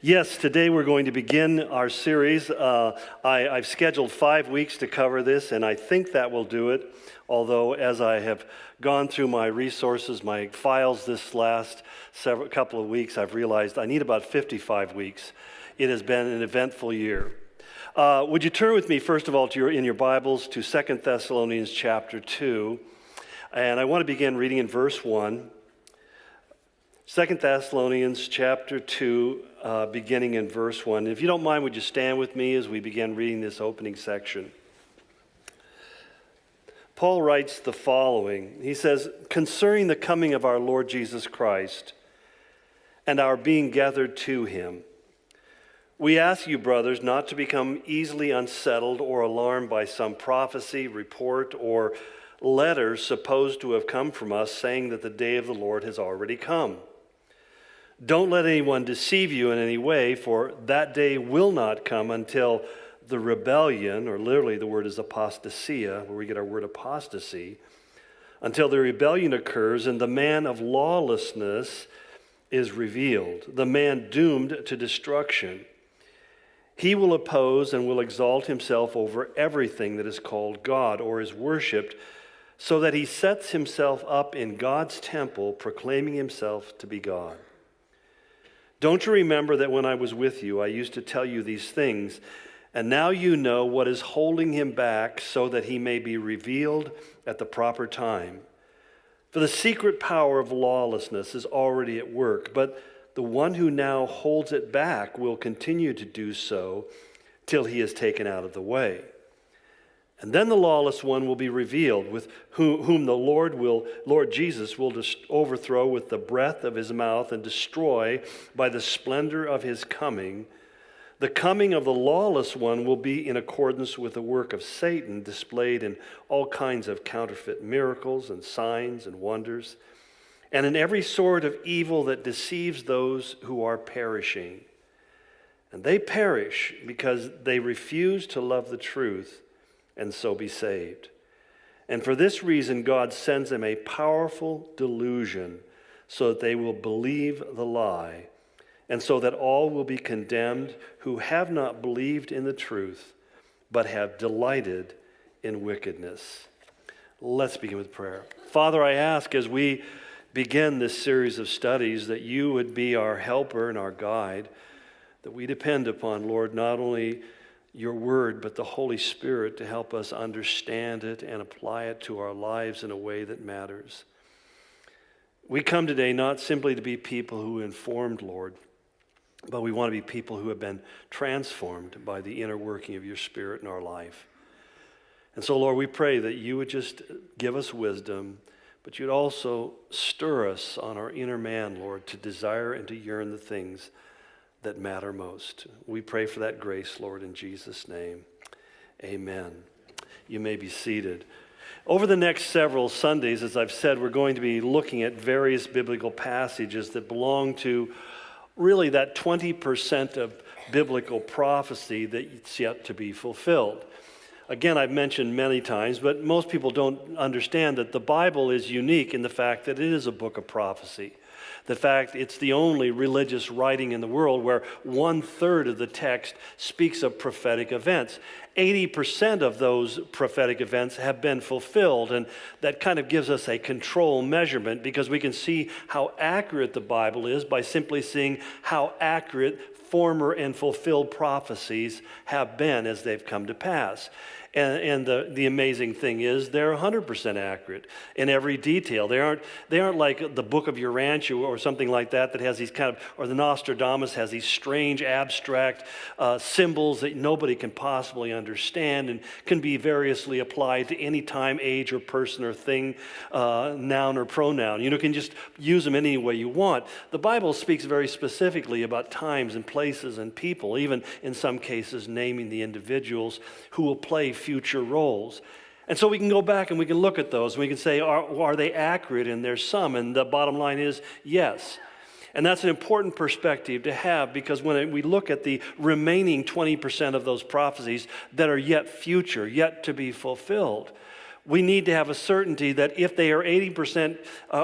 Yes, today we're going to begin our series. I've scheduled 5 weeks to cover this, and I think that will do it. Although, as I have gone through my resources, my files this last couple of weeks, I've realized I need about 55 weeks. It has been an eventful year. Would you turn with me, first of all, in your Bibles to 2 Thessalonians chapter 2. And I want to begin reading in verse 1. 2 Thessalonians chapter 2, beginning in verse 1. If you don't mind, would you stand with me as we begin reading this opening section? Paul writes the following. He says, "Concerning the coming of our Lord Jesus Christ and our being gathered to him, we ask you, brothers, not to become easily unsettled or alarmed by some prophecy, report, or letters supposed to have come from us saying that the day of the Lord has already come. Don't let anyone deceive you in any way, for that day will not come until the rebellion, or literally the word is apostasia, where we get our word apostasy, until the rebellion occurs and the man of lawlessness is revealed, the man doomed to destruction. He will oppose and will exalt himself over everything that is called God or is worshipped, so that he sets himself up in God's temple, proclaiming himself to be God. Don't you remember that when I was with you, I used to tell you these things, and now you know what is holding him back so that he may be revealed at the proper time. For the secret power of lawlessness is already at work, but the one who now holds it back will continue to do so till he is taken out of the way. And then the lawless one will be revealed, with whom the Lord Jesus will overthrow with the breath of his mouth and destroy by the splendor of his coming. The coming of the lawless one will be in accordance with the work of Satan, displayed in all kinds of counterfeit miracles and signs and wonders, and in every sort of evil that deceives those who are perishing. And they perish because they refuse to love the truth and so be saved. And for this reason, God sends them a powerful delusion so that they will believe the lie, and so that all will be condemned who have not believed in the truth, but have delighted in wickedness." Let's begin with prayer. Father, I ask as we begin this series of studies that you would be our helper and our guide, that we depend upon, Lord, not only your word, but the Holy Spirit to help us understand it and apply it to our lives in a way that matters. We come today not simply to be people who are informed, Lord, but we want to be people who have been transformed by the inner working of your Spirit in our life. And so, Lord, we pray that you would just give us wisdom, but you'd also stir us on our inner man, Lord, to desire and to yearn the things that matter most. We pray for that grace, Lord, in Jesus' name. Amen. You may be seated. Over the next several Sundays, as I've said, we're going to be looking at various biblical passages that belong to really that 20% of biblical prophecy that's yet to be fulfilled. Again, I've mentioned many times, but most people don't understand that the Bible is unique in the fact that it is a book of prophecy. The fact it's the only religious writing in the world where 1/3 of the text speaks of prophetic events. 80% of those prophetic events have been fulfilled, and that kind of gives us a control measurement because we can see how accurate the Bible is by simply seeing how accurate former and fulfilled prophecies have been as they've come to pass. And the amazing thing is they're 100% accurate in every detail. They aren't like the Book of Urantia or something like that has these kind of, or the Nostradamus has these strange abstract symbols that nobody can possibly understand and can be variously applied to any time, age, or person or thing, noun or pronoun. You can just use them any way you want. The Bible speaks very specifically about times and places and people, even in some cases naming the individuals who will play future roles. And so we can go back and we can look at those and we can say, are they accurate? And there's some, and the bottom line is yes. And that's an important perspective to have because when we look at the remaining 20% of those prophecies that are yet future, yet to be fulfilled, we need to have a certainty that if they are 80%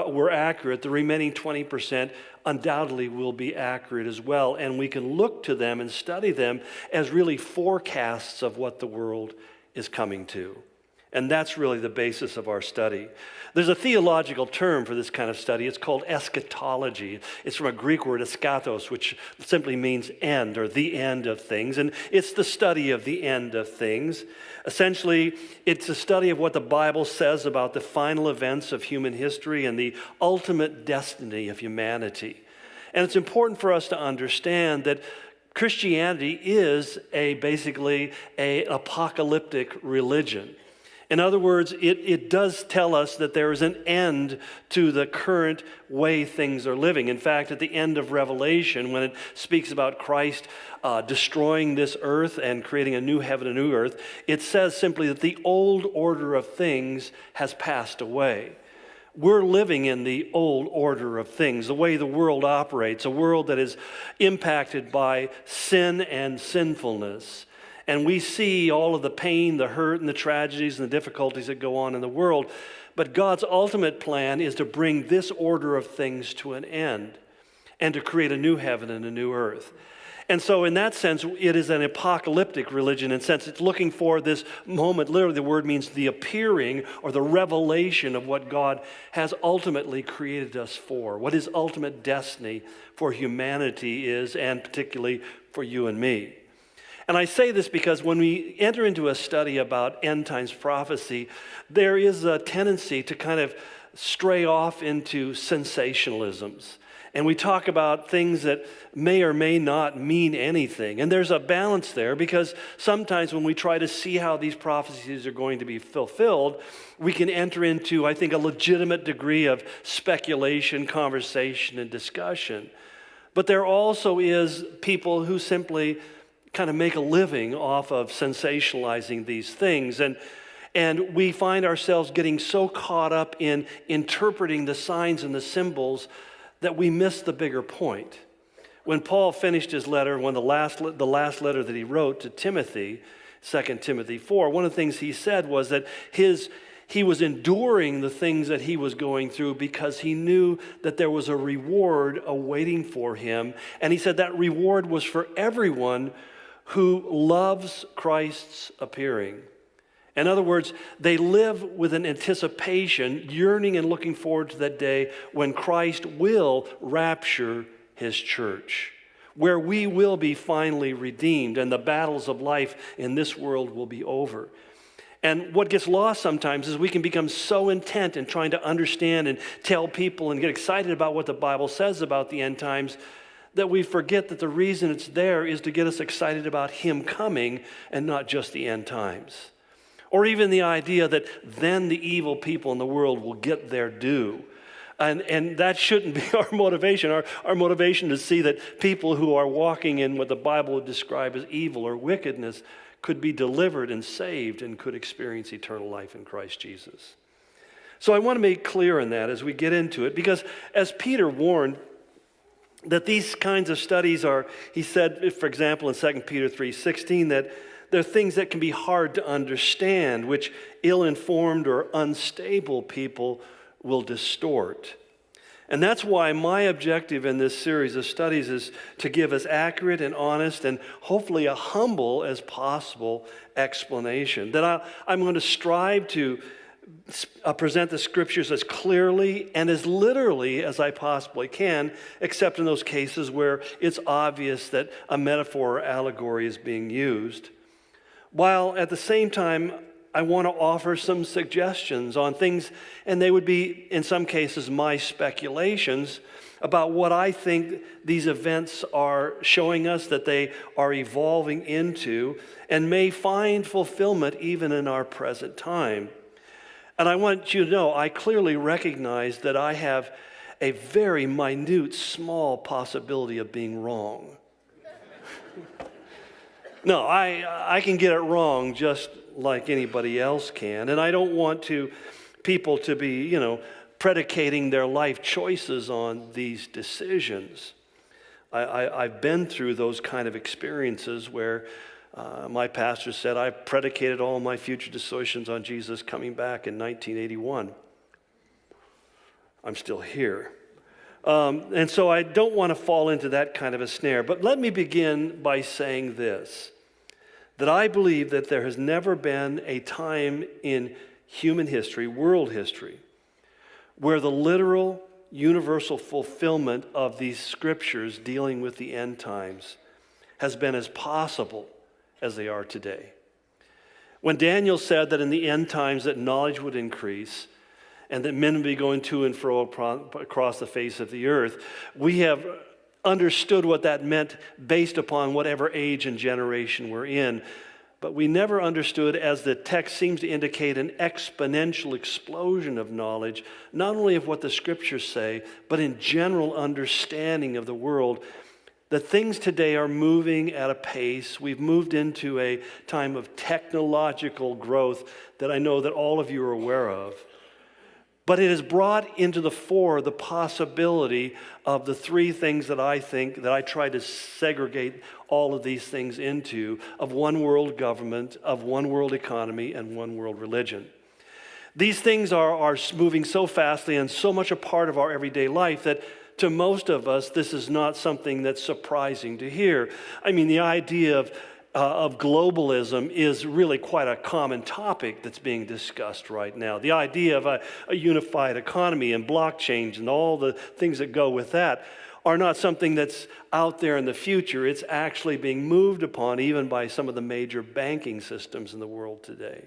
were accurate, the remaining 20% undoubtedly will be accurate as well. And we can look to them and study them as really forecasts of what the world is coming to. And that's really the basis of our study. There's a theological term for this kind of study. It's called eschatology. It's from a Greek word, eschatos, which simply means end or the end of things. And it's the study of the end of things. Essentially, it's a study of what the Bible says about the final events of human history and the ultimate destiny of humanity. And it's important for us to understand that Christianity is basically an apocalyptic religion. In other words, it does tell us that there is an end to the current way things are living. In fact, at the end of Revelation, when it speaks about Christ destroying this earth and creating a new heaven and a new earth, it says simply that the old order of things has passed away. We're living in the old order of things, the way the world operates, a world that is impacted by sin and sinfulness. And we see all of the pain, the hurt, and the tragedies and the difficulties that go on in the world. But God's ultimate plan is to bring this order of things to an end and to create a new heaven and a new earth. And so in that sense, it is an apocalyptic religion. In a sense, it's looking for this moment. Literally, the word means the appearing or the revelation of what God has ultimately created us for, what his ultimate destiny for humanity is, and particularly for you and me. And I say this because when we enter into a study about end times prophecy, there is a tendency to kind of stray off into sensationalisms. And we talk about things that may or may not mean anything. And there's a balance there because sometimes when we try to see how these prophecies are going to be fulfilled, we can enter into, I think, a legitimate degree of speculation, conversation, and discussion. But there also is people who simply kind of make a living off of sensationalizing these things. And we find ourselves getting so caught up in interpreting the signs and the symbols that we miss the bigger point. When Paul finished his letter, the last letter that he wrote to Timothy, 2 Timothy 4, one of the things he said was that he was enduring the things that he was going through because he knew that there was a reward awaiting for him. And he said that reward was for everyone who loves Christ's appearing. In other words, they live with an anticipation, yearning and looking forward to that day when Christ will rapture his church, where we will be finally redeemed and the battles of life in this world will be over. And what gets lost sometimes is we can become so intent in trying to understand and tell people and get excited about what the Bible says about the end times that we forget that the reason it's there is to get us excited about him coming and not just the end times. Or even the idea that then the evil people in the world will get their due. And that shouldn't be our motivation. Our motivation is to see that people who are walking in what the Bible would describe as evil or wickedness could be delivered and saved and could experience eternal life in Christ Jesus. So I want to make clear in that as we get into it, because as Peter warned, that these kinds of studies are, he said, for example, in 2 Peter 3:16, that they're things that can be hard to understand, which ill-informed or unstable people will distort. And that's why my objective in this series of studies is to give as accurate and honest and hopefully a humble as possible explanation. That I'm going to strive to present the scriptures as clearly and as literally as I possibly can, except in those cases where it's obvious that a metaphor or allegory is being used. While at the same time, I want to offer some suggestions on things, and they would be, in some cases, my speculations about what I think these events are showing us that they are evolving into and may find fulfillment even in our present time. And I want you to know, I clearly recognize that I have a very minute, small possibility of being wrong. No, I can get it wrong just like anybody else can. And I don't want people to be, predicating their life choices on these decisions. I've been through those kind of experiences where my pastor said, I predicated all my future decisions on Jesus coming back in 1981. I'm still here. And so I don't want to fall into that kind of a snare. But let me begin by saying this, that I believe that there has never been a time in human history, world history, where the literal, universal fulfillment of these scriptures dealing with the end times has been as possible as they are today. When Daniel said that in the end times that knowledge would increase and that men would be going to and fro across the face of the earth, we have understood what that meant based upon whatever age and generation we're in. But we never understood, as the text seems to indicate, an exponential explosion of knowledge, not only of what the scriptures say, but in general understanding of the world. That things today are moving at a pace. We've moved into a time of technological growth that I know that all of you are aware of. But it has brought into the fore the possibility of the three things that I think, that I try to segregate all of these things into, of one world government, of one world economy, and one world religion. These things are moving so fastly and so much a part of our everyday life that to most of us, this is not something that's surprising to hear. I mean, the idea of globalism is really quite a common topic that's being discussed right now. The idea of a unified economy and blockchains and all the things that go with that are not something that's out there in the future. It's actually being moved upon even by some of the major banking systems in the world today.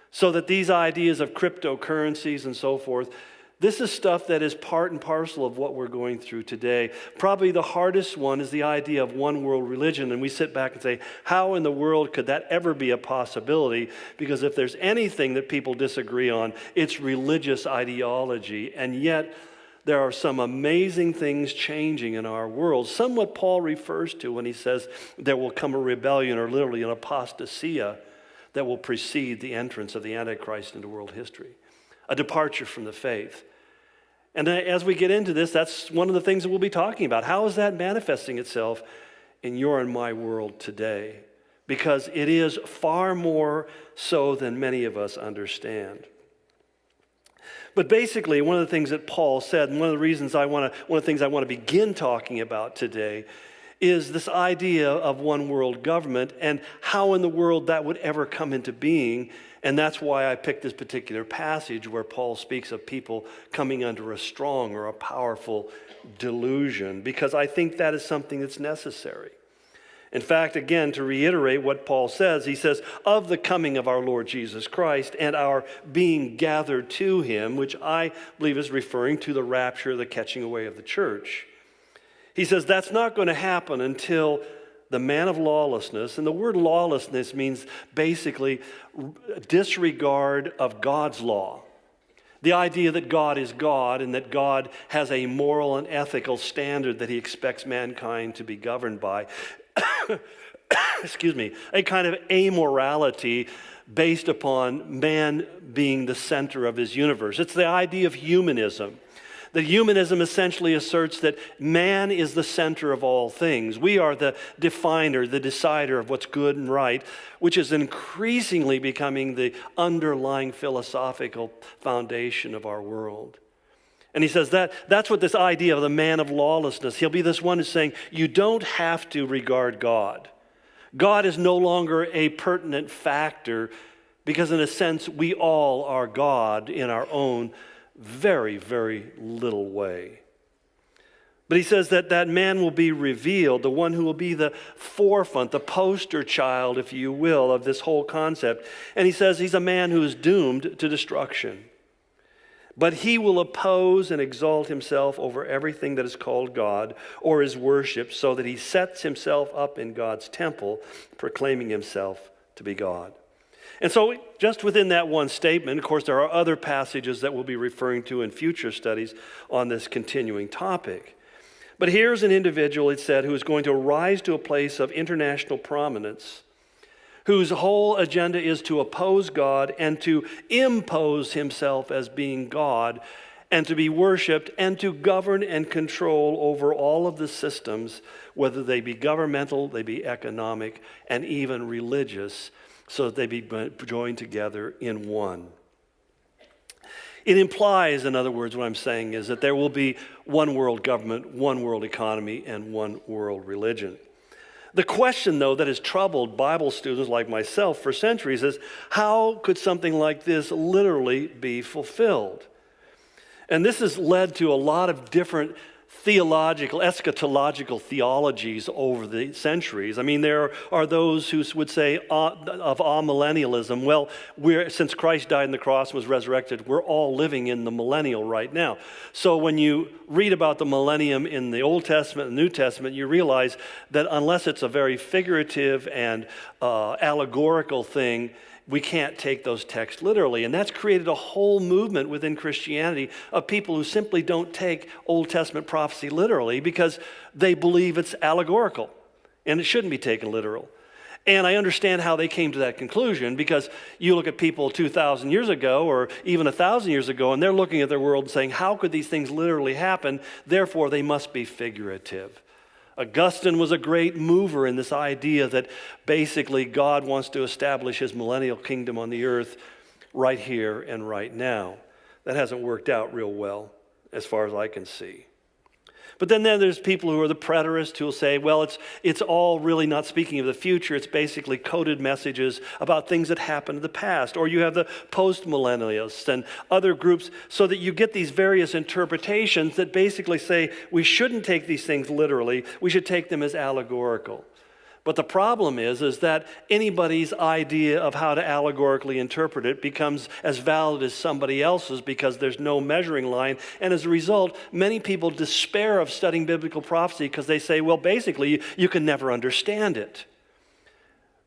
So that these ideas of cryptocurrencies and so forth, this is stuff that is part and parcel of what we're going through today. Probably the hardest one is the idea of one world religion. And we sit back and say, how in the world could that ever be a possibility? Because if there's anything that people disagree on, it's religious ideology. And yet, there are some amazing things changing in our world. Some what Paul refers to when he says there will come a rebellion, or literally an apostasia, that will precede the entrance of the Antichrist into world history. A departure from the faith. And as we get into this, that's one of the things that we'll be talking about. How is that manifesting itself in your and my world today? Because it is far more so than many of us understand. But basically, one of the things that Paul said, and one of the things I want to begin talking about today, is this idea of one world government and how in the world that would ever come into being. And that's why I picked this particular passage where Paul speaks of people coming under a strong or a powerful delusion, because I think that is something that's necessary. In fact, again, to reiterate what Paul says, he says, of the coming of our Lord Jesus Christ and our being gathered to him, which I believe is referring to the rapture, the catching away of the church. He says that's not going to happen until the man of lawlessness, and the word lawlessness means basically disregard of God's law. The idea that God is God and that God has a moral and ethical standard that he expects mankind to be governed by. Excuse me, a kind of amorality based upon man being the center of his universe. It's the idea of humanism. That humanism essentially asserts that man is the center of all things. We are the definer, the decider of what's good and right, which is increasingly becoming the underlying philosophical foundation of our world. And he says that's what this idea of the man of lawlessness, he'll be this one who's saying, you don't have to regard God. God is no longer a pertinent factor because in a sense we all are God in our own very, very little way. But he says that man will be revealed, the one who will be the forefront, the poster child, if you will, of this whole concept. And he says he's a man who is doomed to destruction. But he will oppose and exalt himself over everything that is called God or is worshipped, so that he sets himself up in God's temple, proclaiming himself to be God. And so just within that one statement, of course, there are other passages that we'll be referring to in future studies on this continuing topic. But here's an individual, it said, who is going to rise to a place of international prominence, whose whole agenda is to oppose God and to impose himself as being God and to be worshiped and to govern and control over all of the systems, whether they be governmental, they be economic, and even religious, so that they be joined together in one. It implies, in other words, what I'm saying is that there will be one world government, one world economy, and one world religion. The question, though, that has troubled Bible students like myself for centuries is, how could something like this literally be fulfilled? And this has led to a lot of different theological, eschatological theologies over the centuries. I mean, there are those who would say of amillennialism, well, since Christ died on the cross and was resurrected, we're all living in the millennial right now. So when you read about the millennium in the Old Testament and New Testament, you realize that unless it's a very figurative and allegorical thing, we can't take those texts literally. And that's created a whole movement within Christianity of people who simply don't take Old Testament prophecy literally because they believe it's allegorical and it shouldn't be taken literal. And I understand how they came to that conclusion, because you look at people 2,000 years ago or even 1,000 years ago, and they're looking at their world and saying, how could these things literally happen? Therefore, they must be figurative. Augustine was a great mover in this idea that basically God wants to establish his millennial kingdom on the earth right here and right now. That hasn't worked out real well as far as I can see. But then there's people who are the preterists who will say, well, it's all really not speaking of the future. It's basically coded messages about things that happened in the past. Or you have the post-millennialists and other groups, so that you get these various interpretations that basically say we shouldn't take these things literally. We should take them as allegorical. But the problem is that anybody's idea of how to allegorically interpret it becomes as valid as somebody else's, because there's no measuring line. And as a result, many people despair of studying biblical prophecy because they say, well, basically, you can never understand it.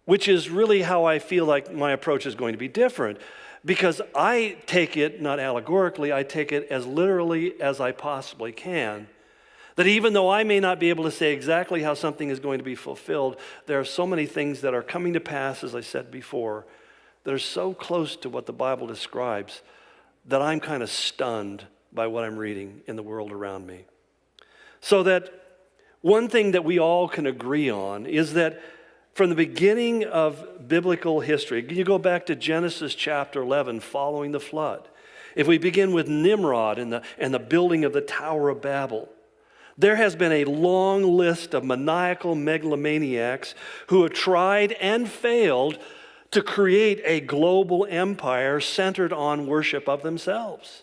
Which is really how I feel like my approach is going to be different. Because I take it, not allegorically, I take it as literally as I possibly can. That even though I may not be able to say exactly how something is going to be fulfilled, there are so many things that are coming to pass, as I said before, that are so close to what the Bible describes that I'm kind of stunned by what I'm reading in the world around me. So that one thing that we all can agree on is that from the beginning of biblical history, you go back to Genesis chapter 11, following the flood. If we begin with Nimrod and the building of the Tower of Babel, there has been a long list of maniacal megalomaniacs who have tried and failed to create a global empire centered on worship of themselves.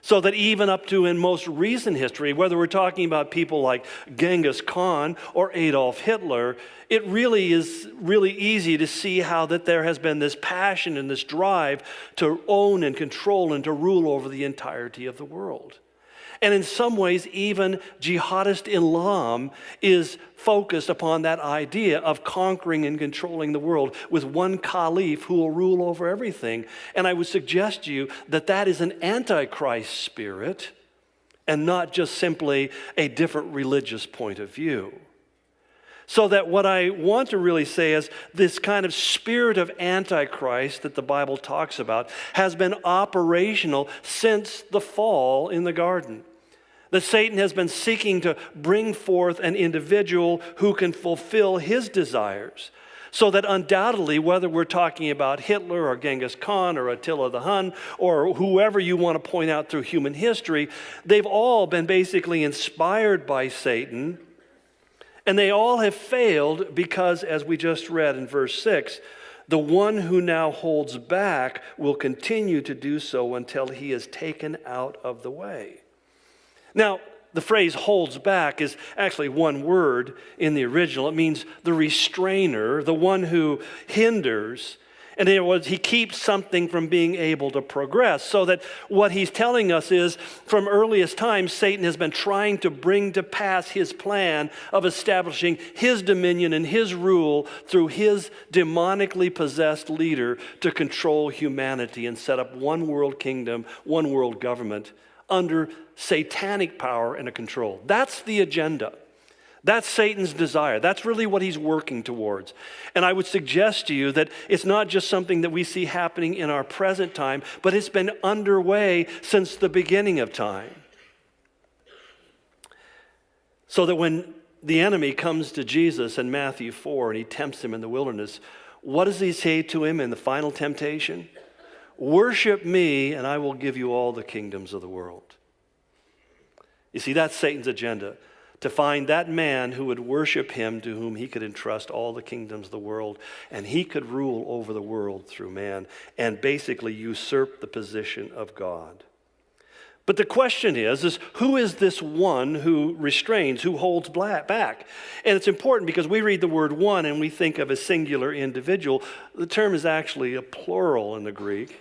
So that even up to in most recent history, whether we're talking about people like Genghis Khan or Adolf Hitler, it really is really easy to see how that there has been this passion and this drive to own and control and to rule over the entirety of the world. And in some ways, even jihadist Islam is focused upon that idea of conquering and controlling the world with one caliph who will rule over everything. And I would suggest to you that that is an antichrist spirit and not just simply a different religious point of view. So that what I want to really say is this kind of spirit of Antichrist that the Bible talks about has been operational since the fall in the garden. That Satan has been seeking to bring forth an individual who can fulfill his desires. So that undoubtedly, whether we're talking about Hitler or Genghis Khan or Attila the Hun or whoever you want to point out through human history, they've all been basically inspired by Satan. And they all have failed because, as we just read in verse 6, the one who now holds back will continue to do so until he is taken out of the way. Now, the phrase holds back is actually one word in the original. It means the restrainer, the one who hinders. And in other words, he keeps something from being able to progress. So that what he's telling us is, from earliest times, Satan has been trying to bring to pass his plan of establishing his dominion and his rule through his demonically possessed leader to control humanity and set up one world kingdom, one world government under satanic power and a control. That's the agenda. That's Satan's desire. That's really what he's working towards. And I would suggest to you that it's not just something that we see happening in our present time, but it's been underway since the beginning of time. So that when the enemy comes to Jesus in Matthew 4 and he tempts him in the wilderness, what does he say to him in the final temptation? worship me and I will give you all the kingdoms of the world. You see, that's Satan's agenda, to find that man who would worship him, to whom he could entrust all the kingdoms of the world, and he could rule over the world through man and basically usurp the position of God. But the question is who is this one who restrains, who holds back? And it's important because we read the word one and we think of a singular individual. The term is actually a plural in the Greek.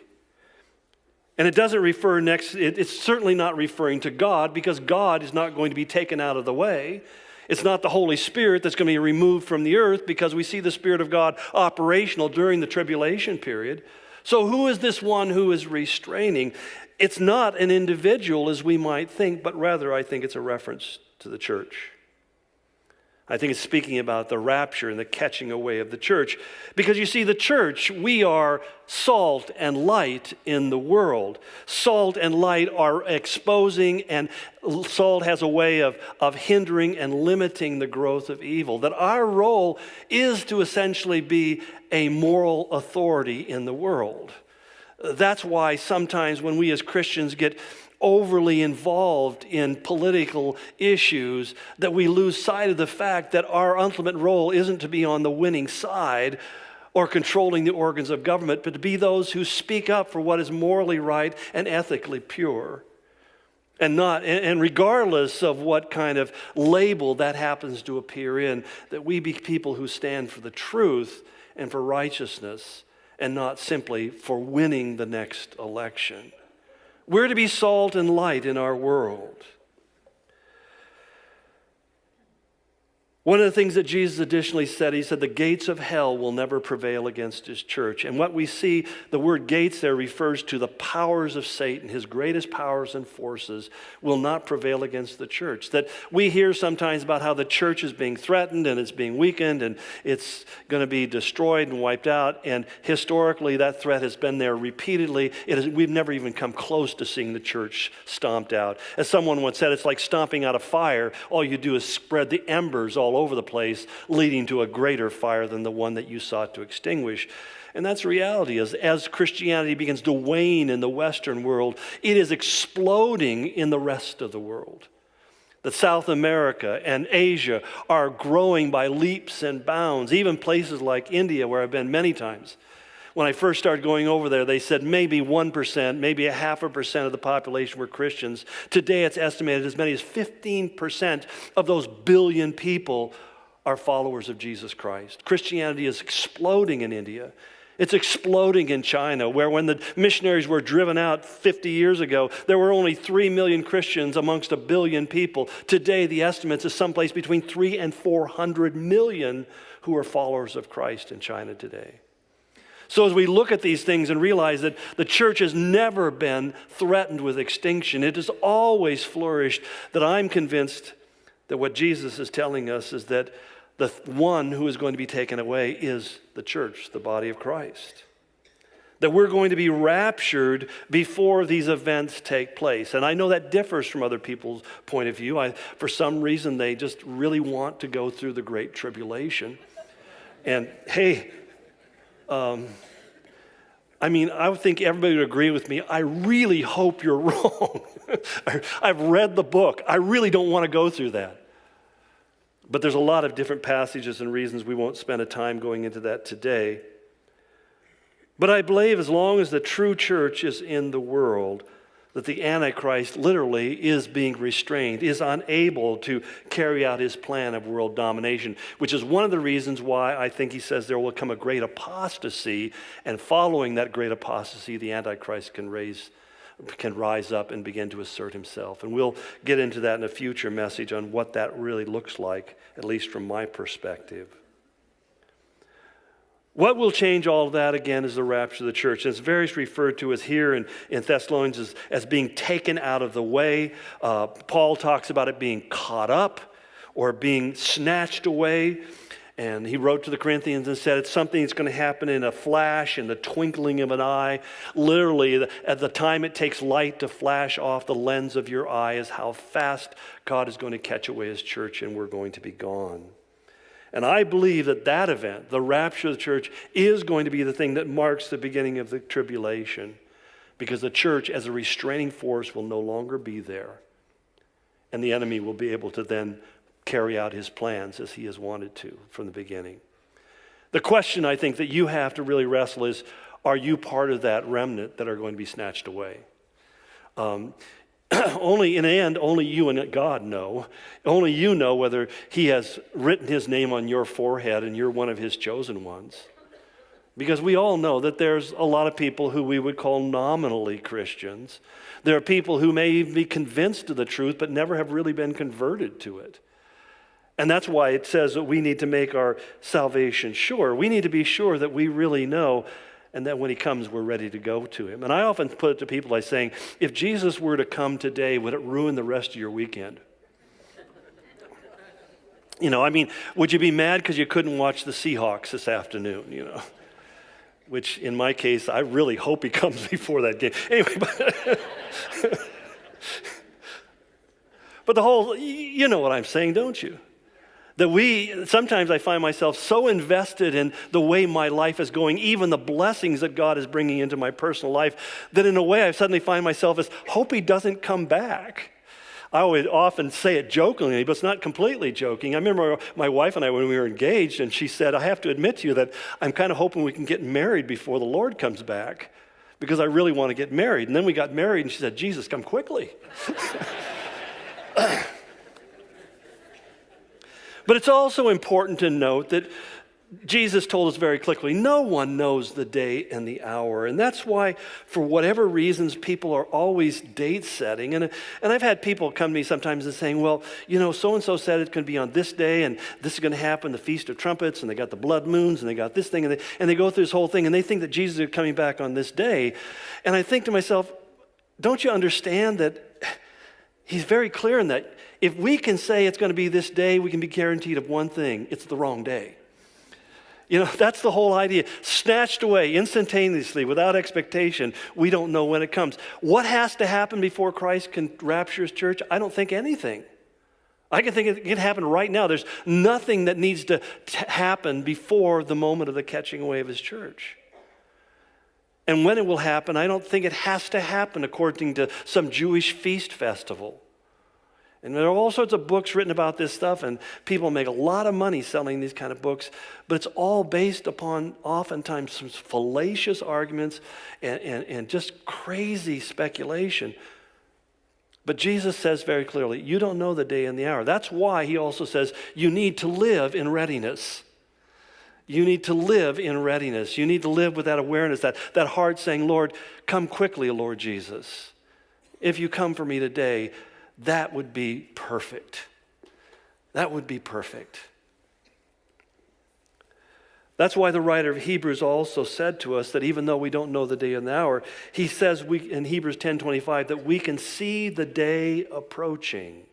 And it doesn't refer it's certainly not referring to God, because God is not going to be taken out of the way. It's not the Holy Spirit that's going to be removed from the earth, because we see the Spirit of God operational during the tribulation period. So who is this one who is restraining? It's not an individual as we might think, but rather I think it's a reference to the church. I think it's speaking about the rapture and the catching away of the church. Because you see, the church, we are salt and light in the world. Salt and light are exposing, and salt has a way of hindering and limiting the growth of evil. That our role is to essentially be a moral authority in the world. That's why sometimes when we as Christians get overly involved in political issues, that we lose sight of the fact that our ultimate role isn't to be on the winning side or controlling the organs of government, but to be those who speak up for what is morally right and ethically pure. And regardless of what kind of label that happens to appear in, that we be people who stand for the truth and for righteousness, and not simply for winning the next election. We're to be salt and light in our world. One of the things that Jesus additionally said, he said, the gates of hell will never prevail against his church. And what we see, the word gates there refers to the powers of Satan. His greatest powers and forces will not prevail against the church. That we hear sometimes about how the church is being threatened and it's being weakened and it's going to be destroyed and wiped out. And historically, that threat has been there repeatedly. We've never even come close to seeing the church stomped out. As someone once said, it's like stomping out a fire. All you do is spread the embers all over the place, leading to a greater fire than the one that you sought to extinguish. And that's reality. As Christianity begins to wane in the Western world, it is exploding in the rest of the world. That South America and Asia are growing by leaps and bounds, even places like India, where I've been many times. When I first started going over there, they said maybe 1%, maybe 0.5% of the population were Christians. Today, it's estimated as many as 15% of those billion people are followers of Jesus Christ. Christianity is exploding in India. It's exploding in China, where when the missionaries were driven out 50 years ago, there were only 3 million Christians amongst 1 billion people. Today, the estimates is someplace between 300 and 400 million who are followers of Christ in China today. So as we look at these things and realize that the church has never been threatened with extinction, it has always flourished, that I'm convinced that what Jesus is telling us is that the one who is going to be taken away is the church, the body of Christ. That we're going to be raptured before these events take place. And I know that differs from other people's point of view. For some reason, they just really want to go through the Great Tribulation. And hey, I would think everybody would agree with me. I really hope you're wrong. I've read the book. I really don't want to go through that. But there's a lot of different passages and reasons. We won't spend a time going into that today. But I believe as long as the true church is in the world, that the Antichrist literally is being restrained, is unable to carry out his plan of world domination, which is one of the reasons why I think he says there will come a great apostasy, and following that great apostasy, the Antichrist can rise up and begin to assert himself. And we'll get into that in a future message on what that really looks like, at least from my perspective. What will change all of that, again, is the rapture of the church. And it's very referred to as here in Thessalonians as being taken out of the way. Paul talks about it being caught up or being snatched away. And he wrote to the Corinthians and said it's something that's going to happen in a flash, in the twinkling of an eye. Literally, at the time it takes light to flash off the lens of your eye is how fast God is going to catch away his church and we're going to be gone. And I believe that event, the rapture of the church, is going to be the thing that marks the beginning of the tribulation. because the church as a restraining force will no longer be there. And the enemy will be able to then carry out his plans as he has wanted to from the beginning. The question I think that you have to really wrestle is, are you part of that remnant that are going to be snatched away? Only in the end, only you and God know. Only you know whether he has written his name on your forehead and you're one of his chosen ones. Because we all know that there's a lot of people who we would call nominally Christians. There are people who may even be convinced of the truth but never have really been converted to it. And that's why it says that we need to make our salvation sure. We need to be sure that we really know, and that when he comes, we're ready to go to him. And I often put it to people by saying, if Jesus were to come today, would it ruin the rest of your weekend? Would you be mad because you couldn't watch the Seahawks this afternoon, Which, in my case, I really hope he comes before that game. Anyway, but the whole, you know what I'm saying, don't you? That sometimes I find myself so invested in the way my life is going, even the blessings that God is bringing into my personal life, that in a way I suddenly find myself as, hope he doesn't come back. I would often say it jokingly, but it's not completely joking. I remember my wife and I, when we were engaged, and she said, I have to admit to you that I'm kind of hoping we can get married before the Lord comes back, because I really want to get married. And then we got married, and she said, Jesus, come quickly. But it's also important to note that Jesus told us very clearly, no one knows the day and the hour. And that's why, for whatever reasons, people are always date setting. And I've had people come to me sometimes and saying, well, so-and-so said it's going to be on this day, and this is going to happen, the Feast of Trumpets, and they got the blood moons, and they got this thing, and they go through this whole thing, and they think that Jesus is coming back on this day. And I think to myself, don't you understand that he's very clear in that if we can say it's going to be this day, we can be guaranteed of one thing: it's the wrong day. That's the whole idea. Snatched away instantaneously without expectation. We don't know when it comes. What has to happen before Christ can rapture his church? I don't think anything. I can think it can happen right now. There's nothing that needs to happen before the moment of the catching away of his church. And when it will happen, I don't think it has to happen according to some Jewish feast festival. And there are all sorts of books written about this stuff, and people make a lot of money selling these kind of books, but it's all based upon oftentimes some fallacious arguments and just crazy speculation. But Jesus says very clearly, you don't know the day and the hour. That's why he also says you need to live in readiness. You need to live in readiness. You need to live with that awareness, that heart saying, Lord, come quickly, Lord Jesus. If you come for me today, that would be perfect. That would be perfect. That's why the writer of Hebrews also said to us that even though we don't know the day and the hour, he says in Hebrews 10:25 that we can see the day approaching.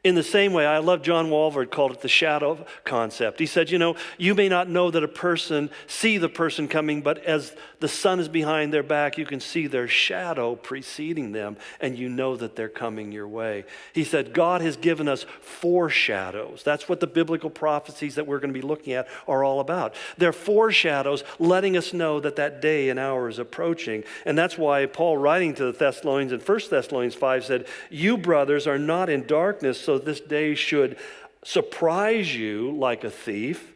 In the same way, I love John Walvoord called it the shadow concept. He said, you may not know that see the person coming, but as the sun is behind their back, you can see their shadow preceding them, and you know that they're coming your way. He said, God has given us foreshadows. That's what the biblical prophecies that we're going to be looking at are all about. They're foreshadows letting us know that day and hour is approaching. And that's why Paul, writing to the Thessalonians in 1 Thessalonians 5, said, you brothers are not in darkness, so this day should surprise you like a thief.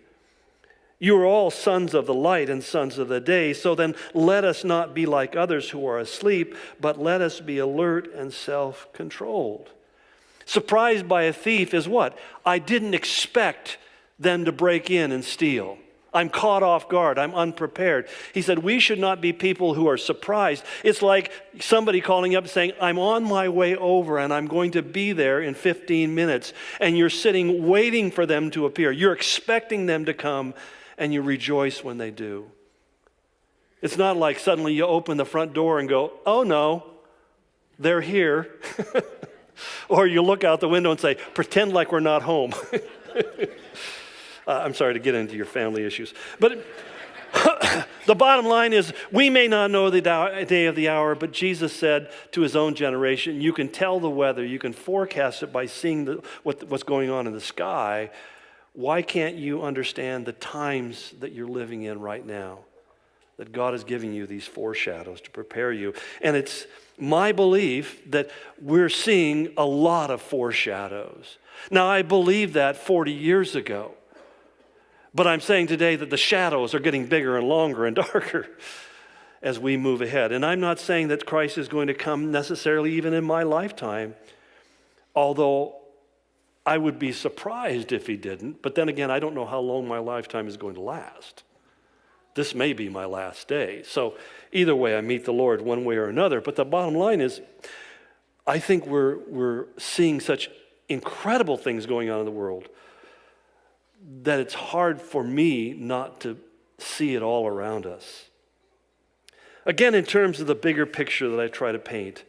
You are all sons of the light and sons of the day. So then let us not be like others who are asleep, but let us be alert and self-controlled. Surprised by a thief is what? I didn't expect them to break in and steal. I'm caught off guard. I'm unprepared. He said, we should not be people who are surprised. It's like somebody calling up and saying, I'm on my way over and I'm going to be there in 15 minutes. And you're sitting waiting for them to appear. You're expecting them to come and you rejoice when they do. It's not like suddenly you open the front door and go, oh no, they're here. Or you look out the window and say, pretend like we're not home. I'm sorry to get into your family issues. But the bottom line is we may not know the day of the hour, but Jesus said to his own generation, you can tell the weather, you can forecast it by seeing what's going on in the sky. Why can't you understand the times that you're living in right now? that God is giving you these foreshadows to prepare you. And it's my belief that we're seeing a lot of foreshadows. Now, I believed that 40 years ago. But I'm saying today that the shadows are getting bigger and longer and darker as we move ahead. And I'm not saying that Christ is going to come necessarily even in my lifetime, although I would be surprised if he didn't. But then again, I don't know how long my lifetime is going to last. This may be my last day. So either way, I meet the Lord one way or another. But the bottom line is, I think we're seeing such incredible things going on in the world that it's hard for me not to see it all around us. Again, in terms of the bigger picture that I try to paint,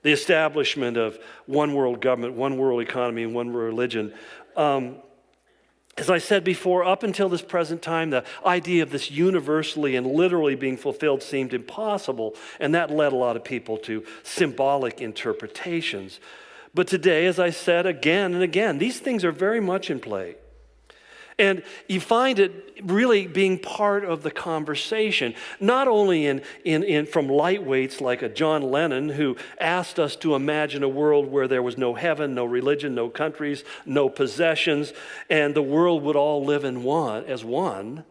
the establishment of one world government, one world economy, and one world religion, as I said before, up until this present time, the idea of this universally and literally being fulfilled seemed impossible, and that led a lot of people to symbolic interpretations. But today, as I said again and again, these things are very much in play. And you find it really being part of the conversation, not only from lightweights like a John Lennon who asked us to imagine a world where there was no heaven, no religion, no countries, no possessions, and the world would all live as one.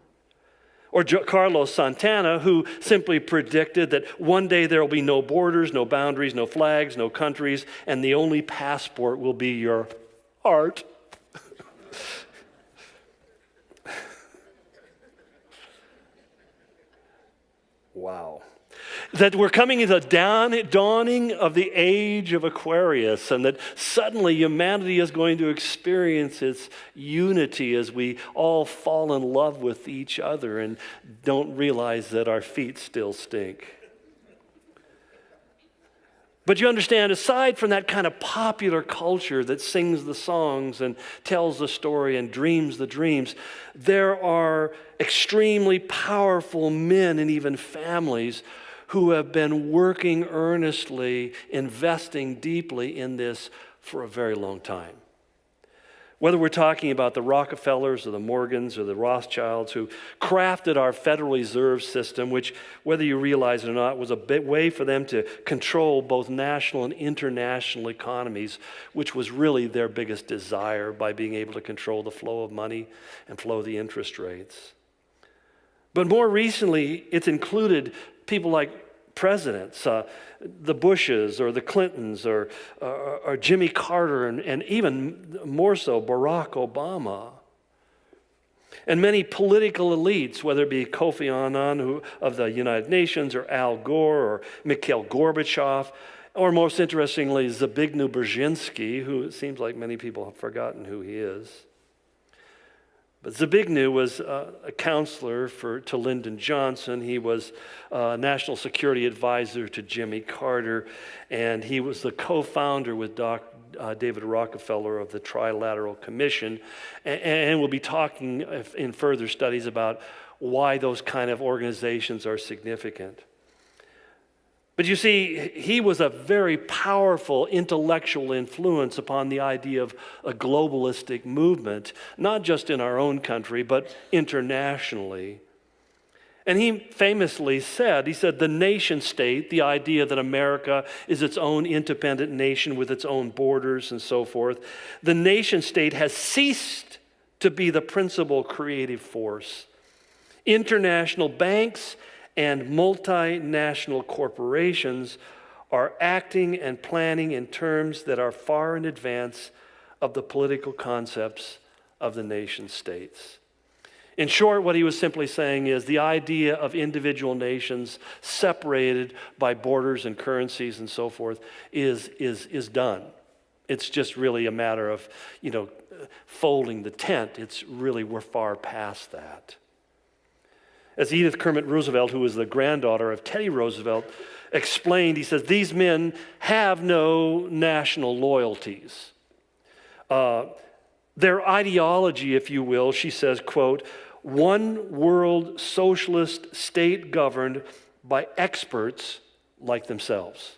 Or Carlos Santana, who simply predicted that one day there will be no borders, no boundaries, no flags, no countries, and the only passport will be your heart. Wow. That we're coming to the dawning of the age of Aquarius, and that suddenly humanity is going to experience its unity as we all fall in love with each other and don't realize that our feet still stink. But you understand, aside from that kind of popular culture that sings the songs and tells the story and dreams the dreams, there are extremely powerful men and even families who have been working earnestly, investing deeply in this for a very long time. Whether we're talking about the Rockefellers or the Morgans or the Rothschilds who crafted our Federal Reserve System, which, whether you realize it or not, was a way for them to control both national and international economies, which was really their biggest desire by being able to control the flow of money and flow the interest rates. But more recently, it's included people like presidents, the Bushes or the Clintons or Jimmy Carter and even more so Barack Obama. And many political elites, whether it be Kofi Annan of the United Nations or Al Gore or Mikhail Gorbachev, or most interestingly Zbigniew Brzezinski, who it seems like many people have forgotten who he is. But Zbigniew was a counselor to Lyndon Johnson. He was a national security advisor to Jimmy Carter, and he was the co-founder with David Rockefeller of the Trilateral Commission. And we'll be talking in further studies about why those kind of organizations are significant. But you see, he was a very powerful intellectual influence upon the idea of a globalistic movement, not just in our own country, but internationally. And he famously said, the nation state, the idea that America is its own independent nation with its own borders and so forth, the nation state has ceased to be the principal creative force. International banks and multinational corporations are acting and planning in terms that are far in advance of the political concepts of the nation states. In short, what he was simply saying is the idea of individual nations separated by borders and currencies and so forth is done. It's just really a matter of, folding the tent. We're far past that. As Edith Kermit Roosevelt, who was the granddaughter of Teddy Roosevelt, explained, he says, these men have no national loyalties. Their ideology, if you will, she says, quote, one world socialist state governed by experts like themselves.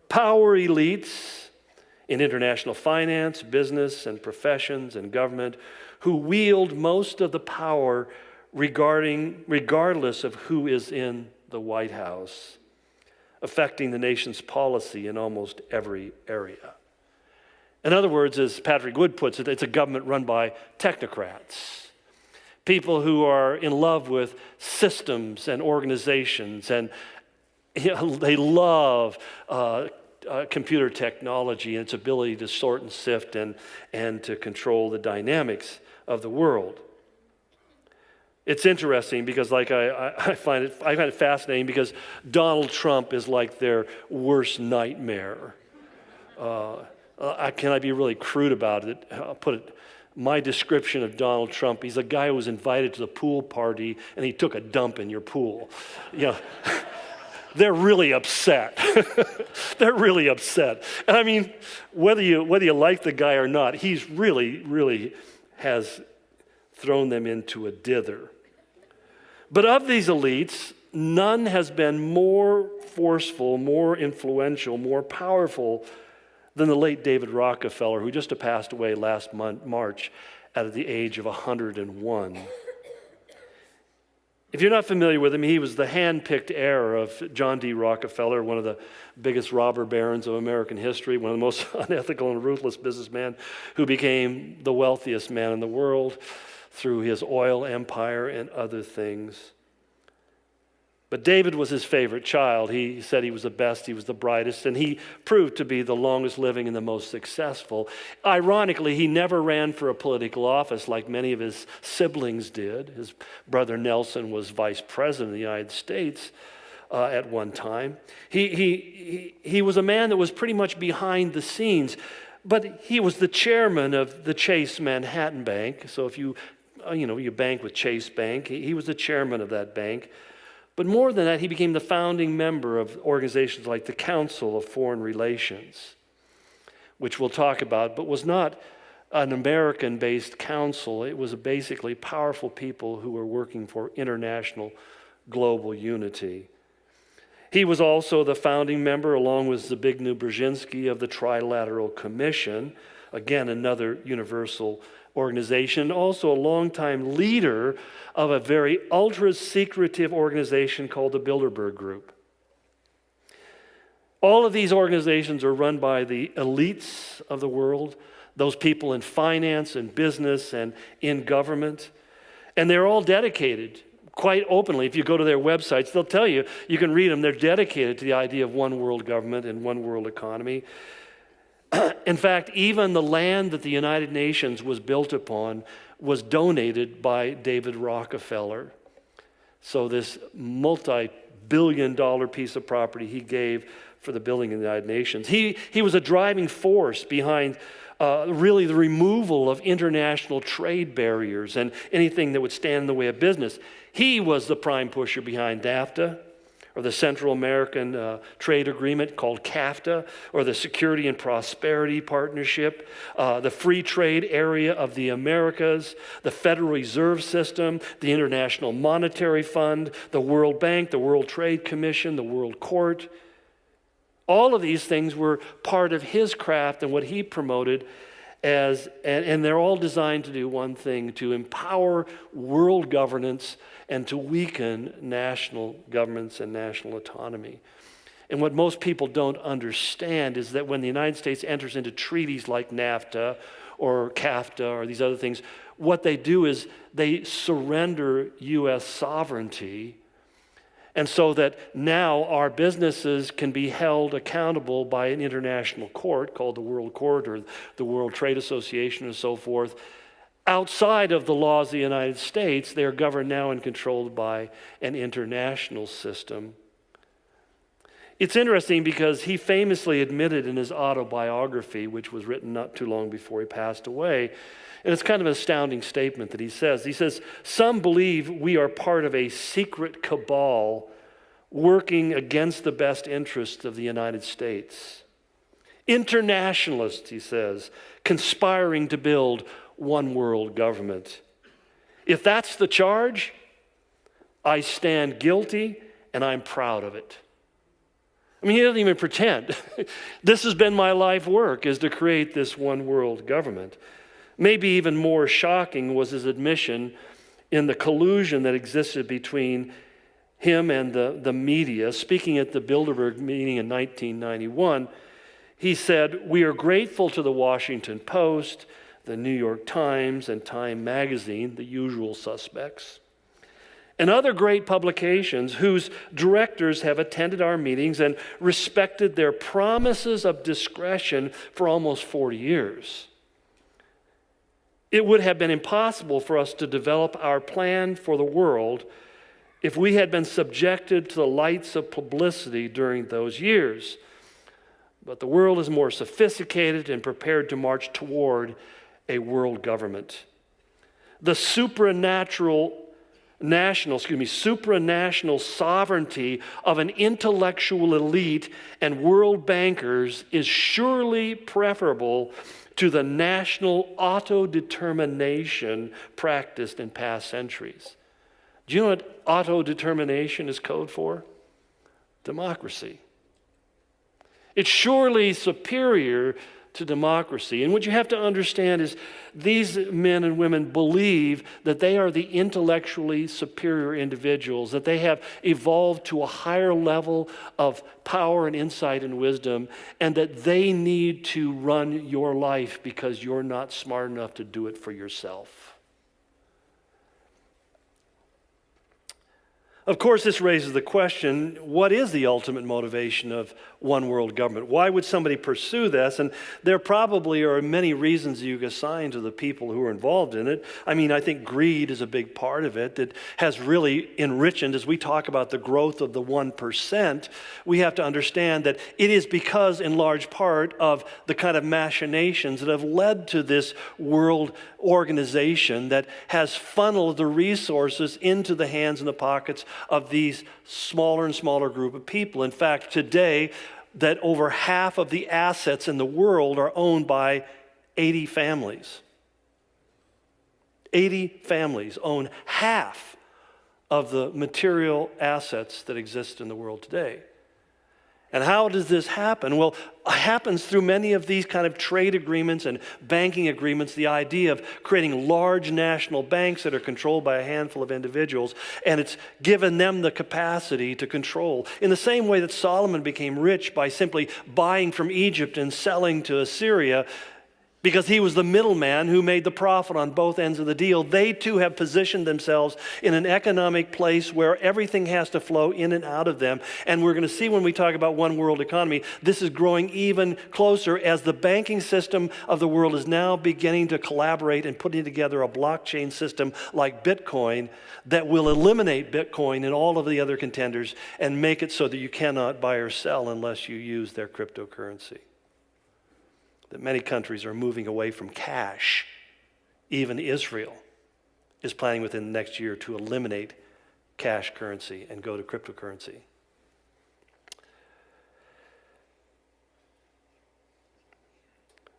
Power elites in international finance, business, and professions and government who wield most of the power regardless of who is in the White House, affecting the nation's policy in almost every area. In other words, as Patrick Wood puts it, it's a government run by technocrats, people who are in love with systems and organizations, and they love computer technology and its ability to sort and sift and to control the dynamics of the world. It's interesting because, I find it fascinating because Donald Trump is like their worst nightmare. Can I be really crude about it? I'll put it. My description of Donald Trump: he's a guy who was invited to the pool party and he took a dump in your pool. They're really upset. They're really upset. And I mean, whether you like the guy or not, he's really has thrown them into a dither. But of these elites, none has been more forceful, more influential, more powerful than the late David Rockefeller, who just passed away last March at the age of 101. If you're not familiar with him, he was the hand-picked heir of John D. Rockefeller, one of the biggest robber barons of American history, one of the most unethical and ruthless businessmen, who became the wealthiest man in the world through his oil empire and other things. But David was his favorite child. He said he was the best, he was the brightest, and he proved to be the longest living and the most successful. Ironically, he never ran for a political office like many of his siblings did. His brother Nelson was vice president of the United States at one time. He was a man that was pretty much behind the scenes, but he was the chairman of the Chase Manhattan Bank. So if you bank with Chase Bank, he was the chairman of that bank. But more than that, he became the founding member of organizations like the Council of Foreign Relations, which we'll talk about, but was not an American-based council. It was basically powerful people who were working for international global unity. He was also the founding member, along with Zbigniew Brzezinski, of the Trilateral Commission, again, another universal organization, also a longtime leader of a very ultra-secretive organization called the Bilderberg Group. All of these organizations are run by the elites of the world, those people in finance and business and in government, and they're all dedicated quite openly. If you go to their websites, they'll tell you, you can read them, they're dedicated to the idea of one world government and one world economy. In fact, even the land that the United Nations was built upon was donated by David Rockefeller. So this multi-billion-dollar piece of property he gave for the building of the United Nations. He was a driving force behind really the removal of international trade barriers and anything that would stand in the way of business. He was the prime pusher behind NAFTA, or the Central American Trade Agreement called CAFTA, or the Security and Prosperity Partnership, the Free Trade Area of the Americas, the Federal Reserve System, the International Monetary Fund, the World Bank, the World Trade Commission, the World Court. All of these things were part of his craft and what he promoted and they're all designed to do one thing: to empower world governance and to weaken national governments and national autonomy. And what most people don't understand is that when the United States enters into treaties like NAFTA or CAFTA or these other things, what they do is they surrender U.S. sovereignty, and so that now our businesses can be held accountable by an international court called the World Court or the World Trade Association and so forth. Outside of the laws of the United States, they are governed now and controlled by an international system. It's interesting because he famously admitted in his autobiography, which was written not too long before he passed away, and it's kind of an astounding statement that he says, some believe we are part of a secret cabal working against the best interests of the United States. Internationalists, he says, conspiring to build one world government. If that's the charge, I stand guilty and I'm proud of it. I mean, he doesn't even pretend. This has been my life work, is to create this one world government. Maybe even more shocking was his admission in the collusion that existed between him and the media. Speaking at the Bilderberg meeting in 1991, he said, "We are grateful to the Washington Post, the New York Times, and Time Magazine, the usual suspects, and other great publications whose directors have attended our meetings and respected their promises of discretion for almost 40 years. It would have been impossible for us to develop our plan for the world if we had been subjected to the lights of publicity during those years. But the world is more sophisticated and prepared to march toward a world government. The supranational sovereignty of an intellectual elite and world bankers is surely preferable to the national autodetermination practiced in past centuries." Do you know what autodetermination is code for? Democracy. It's surely superior to democracy. And what you have to understand is these men and women believe that they are the intellectually superior individuals, that they have evolved to a higher level of power and insight and wisdom, and that they need to run your life because you're not smart enough to do it for yourself. Of course, this raises the question, what is the ultimate motivation of one world government? Why would somebody pursue this? And there probably are many reasons you could assign to the people who are involved in it. I mean, I think greed is a big part of it that has really enriched. As we talk about the growth of the 1%, we have to understand that it is because, in large part, of the kind of machinations that have led to this world organization that has funneled the resources into the hands and the pockets of these smaller and smaller group of people. In fact, today, that over half of the assets in the world are owned by 80 families. 80 families own half of the material assets that exist in the world today. And how does this happen? Well, it happens through many of these kind of trade agreements and banking agreements, the idea of creating large national banks that are controlled by a handful of individuals, and it's given them the capacity to control. In the same way that Solomon became rich by simply buying from Egypt and selling to Assyria, because he was the middleman who made the profit on both ends of the deal, they too have positioned themselves in an economic place where everything has to flow in and out of them. And we're going to see when we talk about one world economy, this is growing even closer as the banking system of the world is now beginning to collaborate and putting together a blockchain system like Bitcoin that will eliminate Bitcoin and all of the other contenders and make it so that you cannot buy or sell unless you use their cryptocurrency. That many countries are moving away from cash. Even Israel is planning within the next year to eliminate cash currency and go to cryptocurrency.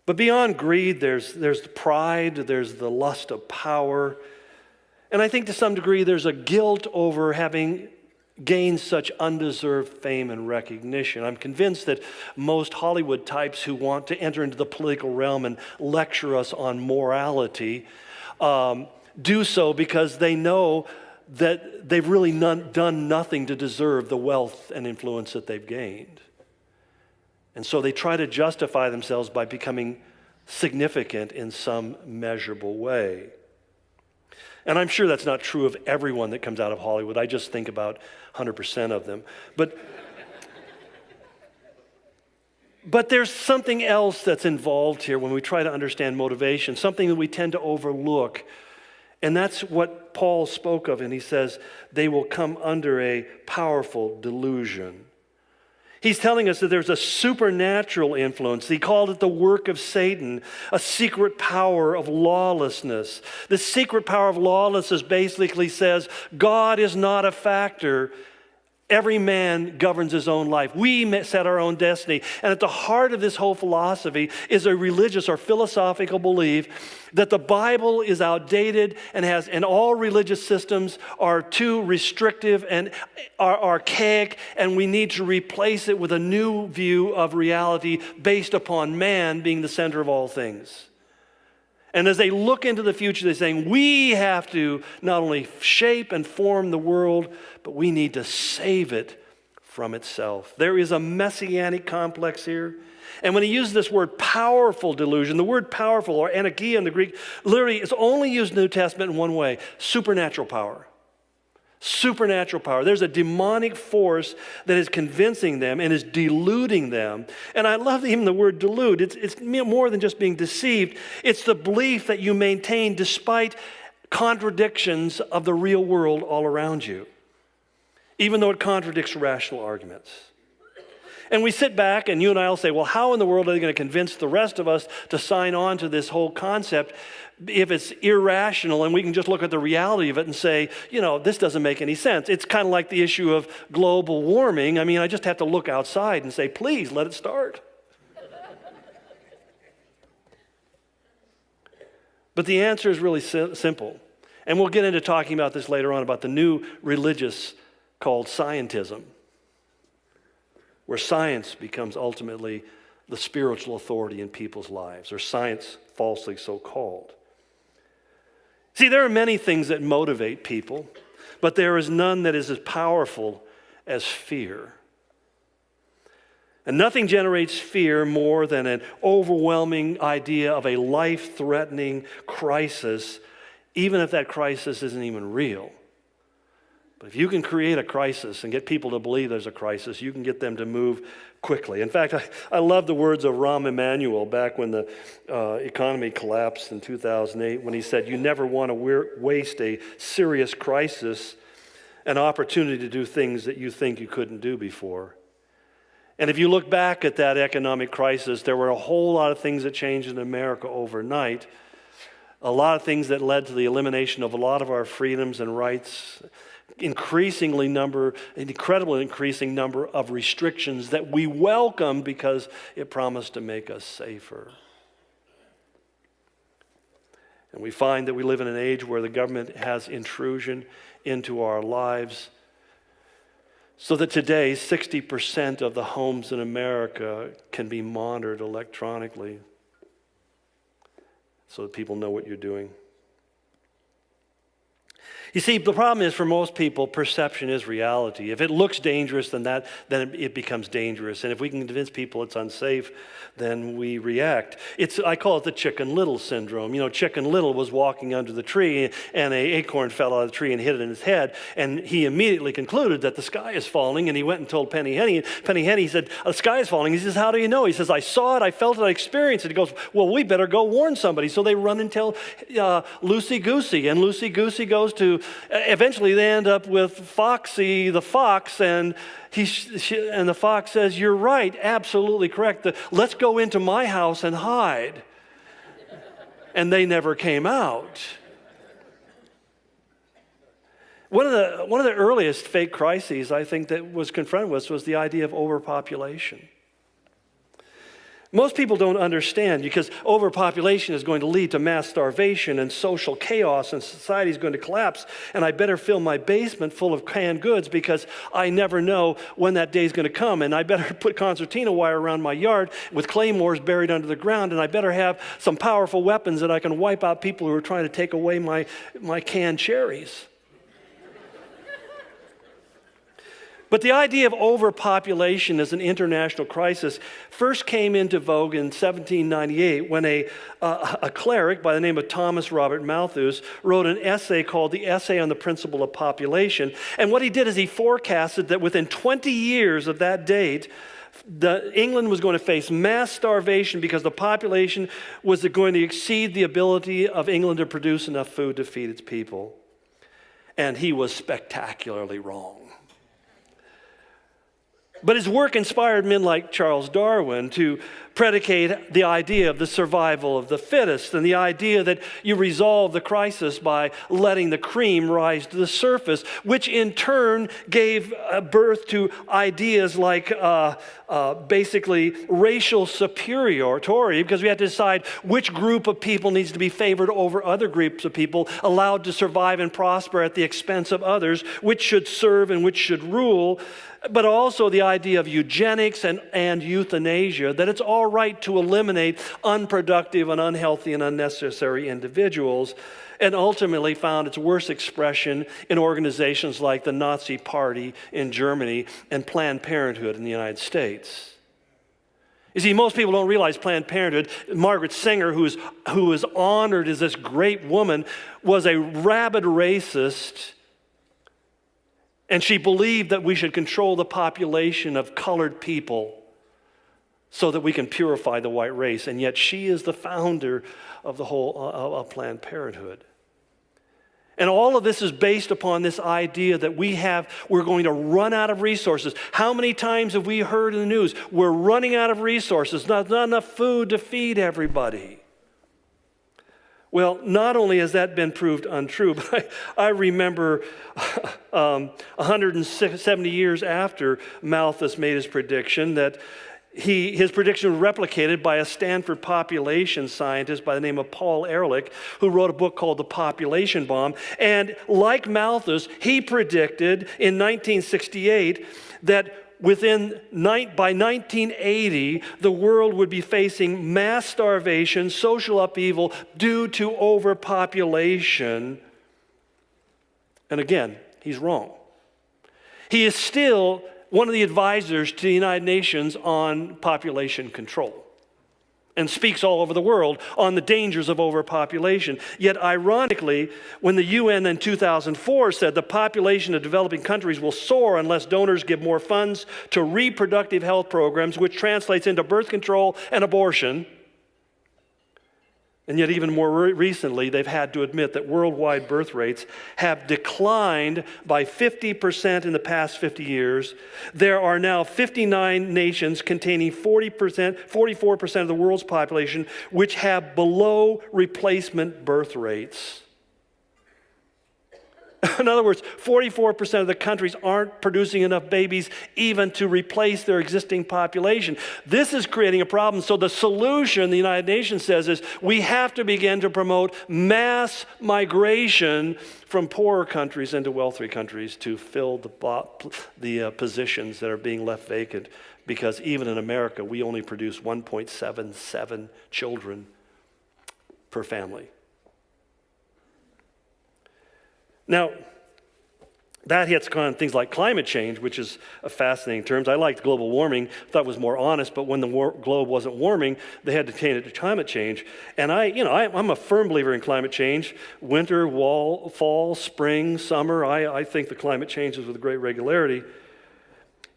But beyond greed, there's the pride, there's the lust of power, and I think to some degree there's a guilt over having gain such undeserved fame and recognition. I'm convinced that most Hollywood types who want to enter into the political realm and lecture us on morality do so because they know that they've really done nothing to deserve the wealth and influence that they've gained. And so they try to justify themselves by becoming significant in some measurable way. And I'm sure that's not true of everyone that comes out of Hollywood. I just think about 100% of them. But there's something else that's involved here when we try to understand motivation, something that we tend to overlook. And that's what Paul spoke of, and he says, they will come under a powerful delusion. He's telling us that there's a supernatural influence. He called it the work of Satan, a secret power of lawlessness. The secret power of lawlessness basically says God is not a factor. Every man governs his own life. We set our own destiny. And at the heart of this whole philosophy is a religious or philosophical belief that the Bible is outdated and all religious systems are too restrictive and are archaic, and we need to replace it with a new view of reality based upon man being the center of all things. And as they look into the future, they're saying, we have to not only shape and form the world, but we need to save it from itself. There is a messianic complex here. And when he uses this word powerful delusion, the word powerful, or anakia in the Greek, literally is only used in the New Testament in one way: supernatural power. Supernatural power. There's a demonic force that is convincing them and is deluding them. And I love even the word delude. It's more than just being deceived. It's the belief that you maintain despite contradictions of the real world all around you, even though it contradicts rational arguments. And we sit back and you and I will say, well, how in the world are they going to convince the rest of us to sign on to this whole concept if it's irrational, and we can just look at the reality of it and say, this doesn't make any sense. It's kind of like the issue of global warming. I mean, I just have to look outside and say, please, let it start. But the answer is really simple. And we'll get into talking about this later on, about the new religious called scientism, where science becomes ultimately the spiritual authority in people's lives, or science falsely so called. See, there are many things that motivate people, but there is none that is as powerful as fear. And nothing generates fear more than an overwhelming idea of a life-threatening crisis, even if that crisis isn't even real. But if you can create a crisis and get people to believe there's a crisis, you can get them to move quickly. In fact, I love the words of Rahm Emanuel back when the economy collapsed in 2008, when he said, you never want to waste a serious crisis, an opportunity to do things that you think you couldn't do before. And if you look back at that economic crisis, there were a whole lot of things that changed in America overnight, a lot of things that led to the elimination of a lot of our freedoms and rights, an incredibly increasing number of restrictions that we welcome because it promised to make us safer. And we find that we live in an age where the government has intrusion into our lives, so that today 60% of the homes in America can be monitored electronically so that people know what you're doing. You see, the problem is, for most people, perception is reality. If it looks dangerous, then it becomes dangerous. And if we can convince people it's unsafe, then we react. I call it the Chicken Little syndrome. Chicken Little was walking under the tree, and an acorn fell out of the tree and hit it in his head. And he immediately concluded that the sky is falling, and he went and told Penny Henny. Penny Henny said, the sky is falling. He says, how do you know? He says, I saw it, I felt it, I experienced it. He goes, well, we better go warn somebody. So they run and tell Loosey Goosey, and Loosey Goosey goes to. Eventually, they end up with Foxy the fox, and the fox says, "You're right, absolutely correct. Let's go into my house and hide." And they never came out. One of the earliest fake crises I think that was confronted with was the idea of overpopulation. Most people don't understand, because overpopulation is going to lead to mass starvation and social chaos, and society is going to collapse, and I better fill my basement full of canned goods because I never know when that day is going to come, and I better put concertina wire around my yard with claymores buried under the ground, and I better have some powerful weapons that I can wipe out people who are trying to take away my canned cherries. But the idea of overpopulation as an international crisis first came into vogue in 1798 when a cleric by the name of Thomas Robert Malthus wrote an essay called The Essay on the Principle of Population. And what he did is he forecasted that within 20 years of that date, England was going to face mass starvation because the population was going to exceed the ability of England to produce enough food to feed its people. And he was spectacularly wrong. But his work inspired men like Charles Darwin to predicate the idea of the survival of the fittest, and the idea that you resolve the crisis by letting the cream rise to the surface, which in turn gave birth to ideas like basically racial superiority, because we had to decide which group of people needs to be favored over other groups of people, allowed to survive and prosper at the expense of others, which should serve and which should rule. But also the idea of eugenics and euthanasia, that it's all all right to eliminate unproductive and unhealthy and unnecessary individuals, and ultimately found its worst expression in organizations like the Nazi Party in Germany and Planned Parenthood in the United States. You see, most people don't realize Planned Parenthood. Margaret Sanger, who is honored as this great woman, was a rabid racist, and she believed that we should control the population of colored people so that we can purify the white race. And yet she is the founder of the whole of Planned Parenthood. And all of this is based upon this idea that we're going to run out of resources. How many times have we heard in the news, we're running out of resources, not enough food to feed everybody? Well, not only has that been proved untrue, but I remember 170 years after Malthus made his prediction that his prediction was replicated by a Stanford population scientist by the name of Paul Ehrlich, who wrote a book called The Population Bomb. And like Malthus, he predicted in 1968 that by 1980, the world would be facing mass starvation, social upheaval due to overpopulation. And again, he's wrong. He is still one of the advisors to the United Nations on population control and speaks all over the world on the dangers of overpopulation. Yet ironically, when the UN in 2004 said the population of developing countries will soar unless donors give more funds to reproductive health programs, which translates into birth control and abortion, and yet even more recently, they've had to admit that worldwide birth rates have declined by 50% in the past 50 years. There are now 59 nations containing 44% of the world's population, which have below replacement birth rates. In other words, 44% of the countries aren't producing enough babies even to replace their existing population. This is creating a problem. So the solution, the United Nations says, is we have to begin to promote mass migration from poorer countries into wealthy countries to fill the positions that are being left vacant. Because even in America, we only produce 1.77 children per family. Now, that hits on things like climate change, which is a fascinating term. I liked global warming, thought it was more honest, but when the globe wasn't warming, they had to change it to climate change. And I'm a firm believer in climate change. Winter, fall, spring, summer, I think the climate changes with great regularity.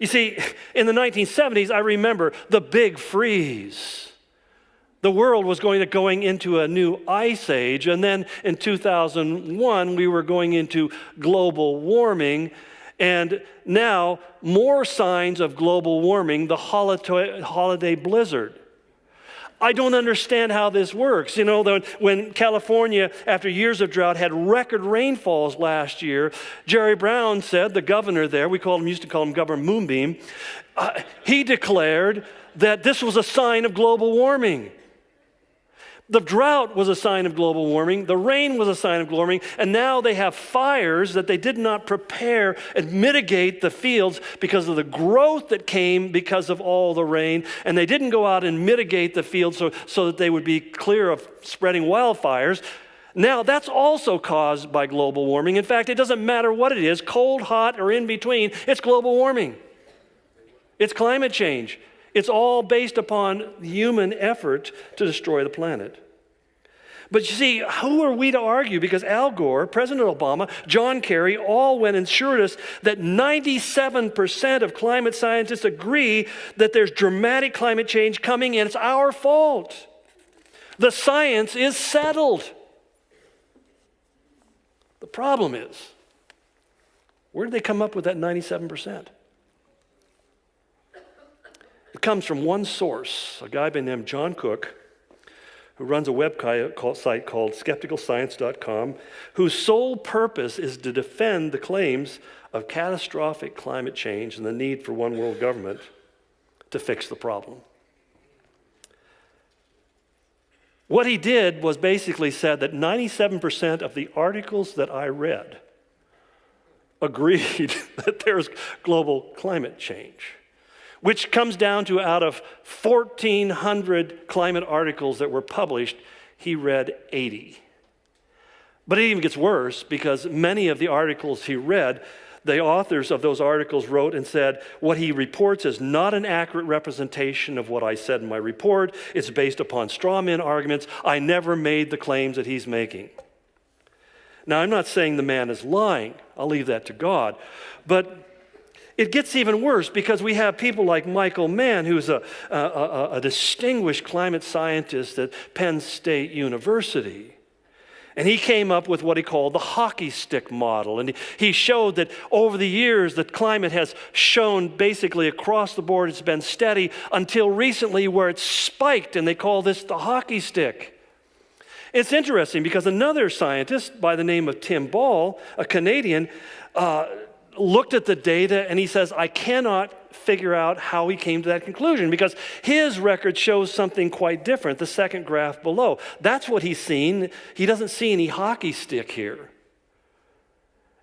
You see, in the 1970s, I remember the big freeze. The world was going into a new ice age, and then in 2001, we were going into global warming, and now more signs of global warming, the holiday blizzard. I don't understand how this works. When California, after years of drought, had record rainfalls last year, Jerry Brown said, the governor there, used to call him Governor Moonbeam, he declared that this was a sign of global warming. The drought was a sign of global warming. The rain was a sign of global warming. And now they have fires that they did not prepare and mitigate the fields because of the growth that came because of all the rain. And they didn't go out and mitigate the fields so that they would be clear of spreading wildfires. Now, that's also caused by global warming. In fact, it doesn't matter what it is, cold, hot, or in between, it's global warming. It's climate change. It's all based upon human effort to destroy the planet. But you see, who are we to argue? Because Al Gore, President Obama, John Kerry all went and assured us that 97% of climate scientists agree that there's dramatic climate change coming and it's our fault. The science is settled. The problem is, where did they come up with that 97%? It comes from one source, a guy by the name of John Cook, who runs a website called skepticalscience.com, whose sole purpose is to defend the claims of catastrophic climate change and the need for one world government to fix the problem. What he did was basically said that 97% of the articles that I read agreed that there's global climate change. which comes down to out of 1,400 climate articles that were published, he read 80. But it even gets worse because many of the articles he read, the authors of those articles wrote and said, what he reports is not an accurate representation of what I said in my report. It's based upon straw man arguments. I never made the claims that he's making. Now, I'm not saying the man is lying. I'll leave that to God. But it gets even worse because we have people like Michael Mann, who's a distinguished climate scientist at Penn State University. And he came up with what he called the hockey stick model. And he showed that over the years, the climate has shown basically across the board, it's been steady until recently where it's spiked, and they call this the hockey stick. It's interesting because another scientist by the name of Tim Ball, a Canadian, looked at the data and he says, I cannot figure out how he came to that conclusion because his record shows something quite different, the second graph below. That's what he's seen. He doesn't see any hockey stick here.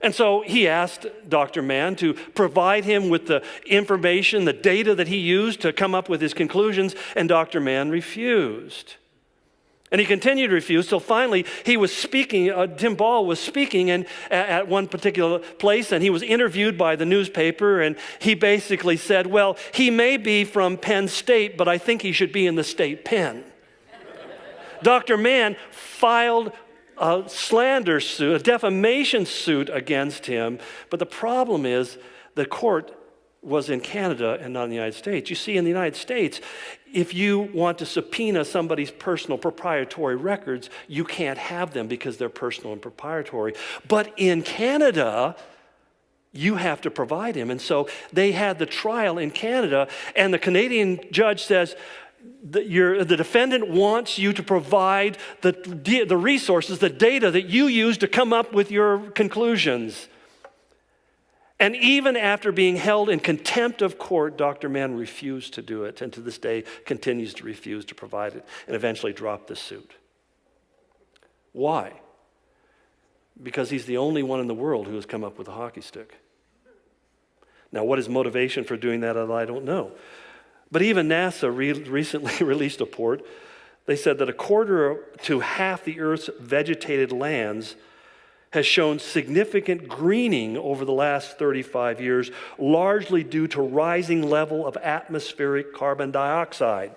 And so he asked Dr. Mann to provide him with the information, the data that he used to come up with his conclusions, and Dr. Mann refused. And he continued to refuse till finally he was speaking, Tim Ball was speaking at one particular place, and he was interviewed by the newspaper, and he basically said, well, he may be from Penn State, but I think he should be in the state pen. Dr. Mann filed a slander suit, a defamation suit against him, but the problem is the court was in Canada and not in the United States. You see, in the United States, if you want to subpoena somebody's personal proprietary records, you can't have them because they're personal and proprietary. But in Canada, you have to provide them. And so they had the trial in Canada, and the Canadian judge says, the defendant wants you to provide the resources, the data that you use to come up with your conclusions. And even after being held in contempt of court, Dr. Mann refused to do it, and to this day continues to refuse to provide it, and eventually dropped the suit. Why? Because he's the only one in the world who has come up with a hockey stick. Now, what his motivation for doing that, I don't know. But even NASA recently released a report. They said that a quarter to half the Earth's vegetated lands has shown significant greening over the last 35 years, largely due to rising level of atmospheric carbon dioxide.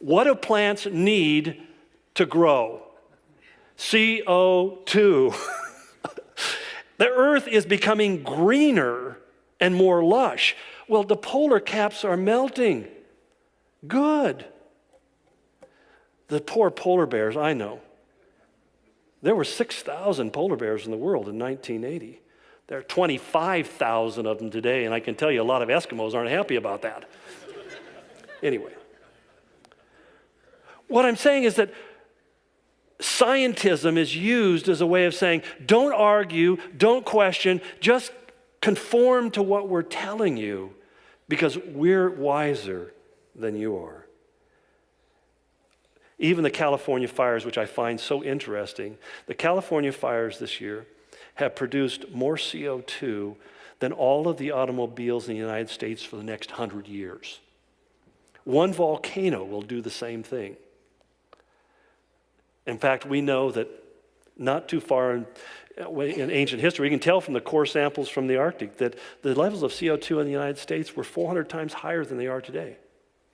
What do plants need to grow? CO2. The Earth is becoming greener and more lush. Well, the polar caps are melting. Good. The poor polar bears, I know. There were 6,000 polar bears in the world in 1980. There are 25,000 of them today, and I can tell you a lot of Eskimos aren't happy about that. Anyway, what I'm saying is that scientism is used as a way of saying, don't argue, don't question, just conform to what we're telling you because we're wiser than you are. Even the California fires, which I find so interesting, the California fires this year have produced more CO2 than all of the automobiles in the United States for the next 100 years. One volcano will do the same thing. In fact, we know that not too far in ancient history, you can tell from the core samples from the Arctic that the levels of CO2 in the United States were 400 times higher than they are today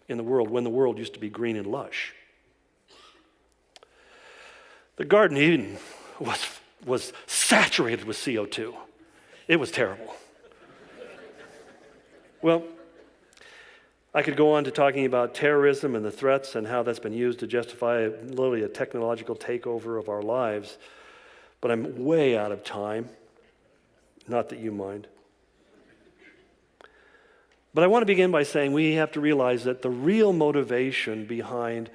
in the world, when the world used to be green and lush. The Garden of Eden was saturated with CO2. It was terrible. Well, I could go on to talking about terrorism and the threats and how that's been used to justify literally a technological takeover of our lives, but I'm way out of time. Not that you mind. But I want to begin by saying we have to realize that the real motivation behind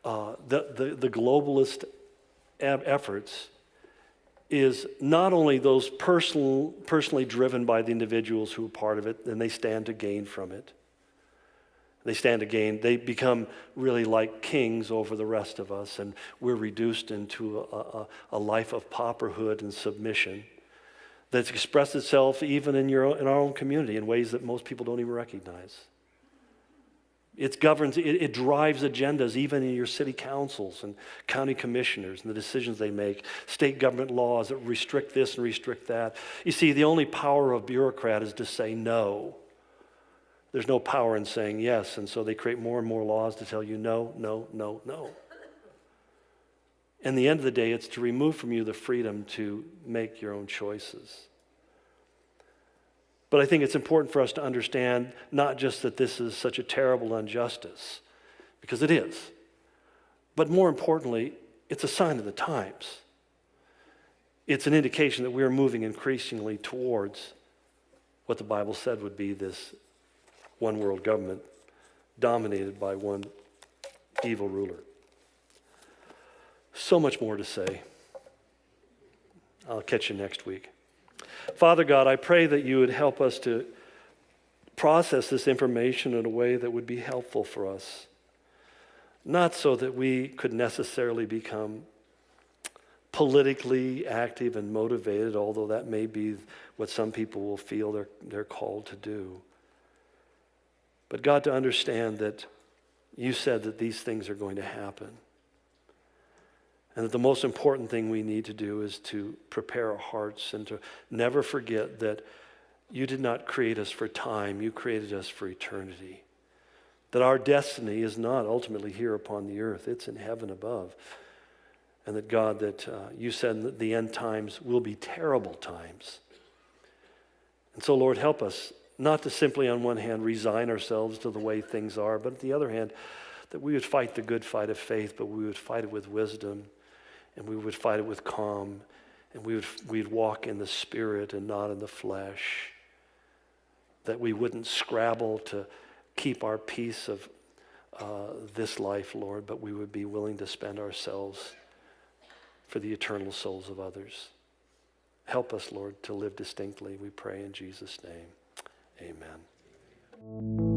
the globalist efforts is not only those personally driven by the individuals who are part of it, and they stand to gain from it. They stand to gain. They become really like kings over the rest of us, and we're reduced into a life of pauperhood and submission. that's expressed itself even in our own community in ways that most people don't even recognize. It drives agendas even in your city councils and county commissioners and the decisions they make, state government laws that restrict this and restrict that. You see, the only power of a bureaucrat is to say no. There's no power in saying yes, and so they create more and more laws to tell you no, no, no, no. And the end of the day, it's to remove from you the freedom to make your own choices. But I think it's important for us to understand not just that this is such a terrible injustice, because it is, but more importantly, it's a sign of the times. It's an indication that we're moving increasingly towards what the Bible said would be this one world government dominated by one evil ruler. So much more to say. I'll catch you next week. Father God, I pray that you would help us to process this information in a way that would be helpful for us. Not so that we could necessarily become politically active and motivated, although that may be what some people will feel they're called to do. But God, to understand that you said that these things are going to happen. And that the most important thing we need to do is to prepare our hearts and to never forget that you did not create us for time, you created us for eternity. That our destiny is not ultimately here upon the earth, it's in heaven above. And that God, that you said that the end times will be terrible times. And so Lord, help us not to simply on one hand resign ourselves to the way things are, but on the other hand, that we would fight the good fight of faith, but we would fight it with wisdom. And we would fight it with calm, and we'd walk in the Spirit and not in the flesh. That we wouldn't scrabble to keep our peace of this life, Lord, but we would be willing to spend ourselves for the eternal souls of others. Help us, Lord, to live distinctly, we pray in Jesus' name. Amen.